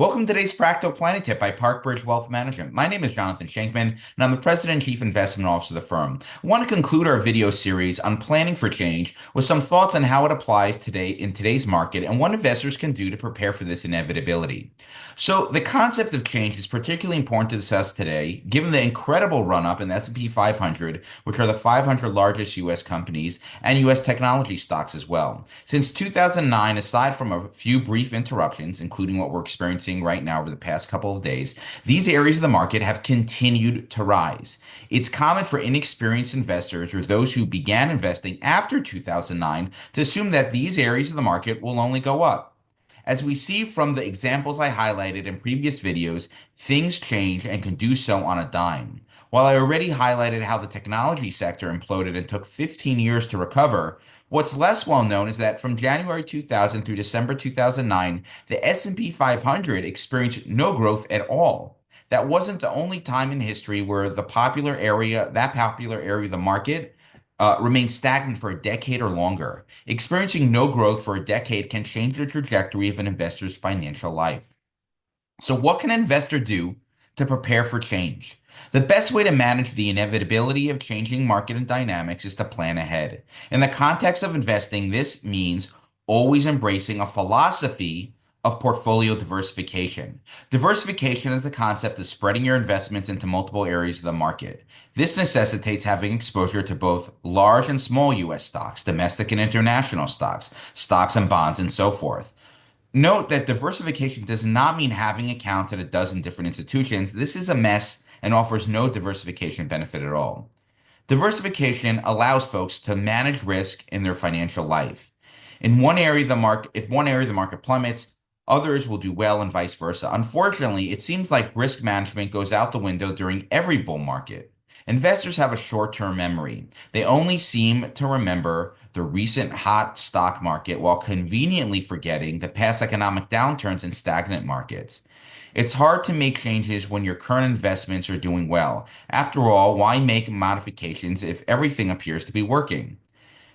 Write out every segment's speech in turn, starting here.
Welcome to today's Practical Planning Tip by ParkBridge Wealth Management. My name is Jonathan Shenkman, and I'm the President and Chief Investment Officer of the firm. I want to conclude our video series on planning for change with some thoughts on how it applies today in today's market and what investors can do to prepare for this inevitability. So, the concept of change is particularly important to discuss today, given the incredible run-up in the S&P 500, which are the 500 largest U.S. companies, and U.S. technology stocks as well. Since 2009, aside from a few brief interruptions, including what we're experiencing right now over the past couple of days, these areas of the market have continued to rise. It's common for inexperienced investors or those who began investing after 2009 to assume that these areas of the market will only go up. As we see from the examples I highlighted in previous videos, things change and can do so on a dime. While I already highlighted how the technology sector imploded and took 15 years to recover, what's less well known is that from January 2000 through December 2009, the S&P 500 experienced no growth at all. That wasn't the only time in history where that popular area of the market remained stagnant for a decade or longer. Experiencing no growth for a decade can change the trajectory of an investor's financial life. So, what can an investor do to prepare for change? The best way to manage the inevitability of changing market and dynamics is to plan ahead. In the context of investing, this means always embracing a philosophy of portfolio diversification. Diversification is the concept of spreading your investments into multiple areas of the market. This necessitates having exposure to both large and small U.S. stocks, domestic and international stocks, stocks and bonds, and so forth. Note that diversification does not mean having accounts at a dozen different institutions. This is a mess and offers no diversification benefit at all. Diversification allows folks to manage risk in their financial life. In one area of the market, if one area of the market plummets, others will do well and vice versa. Unfortunately, it seems like risk management goes out the window during every bull market. Investors have a short-term memory. They only seem to remember the recent hot stock market while conveniently forgetting the past economic downturns and stagnant markets. It's hard to make changes when your current investments are doing well. After all, why make modifications if everything appears to be working?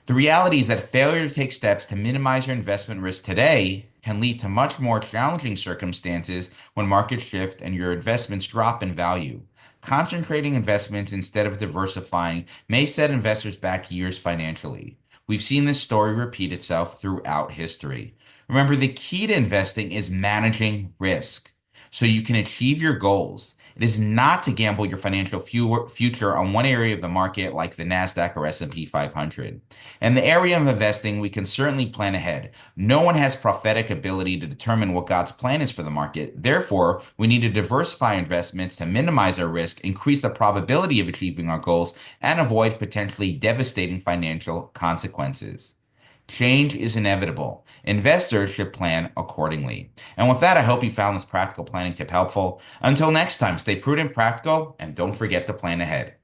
The reality is that failure to take steps to minimize your investment risk today can lead to much more challenging circumstances when markets shift and your investments drop in value. Concentrating investments instead of diversifying may set investors back years financially. We've seen this story repeat itself throughout history. Remember, the key to investing is managing risk so you can achieve your goals. It is not to gamble your financial future on one area of the market like the Nasdaq or S&P 500. In the area of investing, we can certainly plan ahead. No one has prophetic ability to determine what God's plan is for the market. Therefore, we need to diversify investments to minimize our risk, increase the probability of achieving our goals, and avoid potentially devastating financial consequences. Change is inevitable. Investors should plan accordingly. And with that, I hope you found this practical planning tip helpful. Until next time, stay prudent, practical, and don't forget to plan ahead.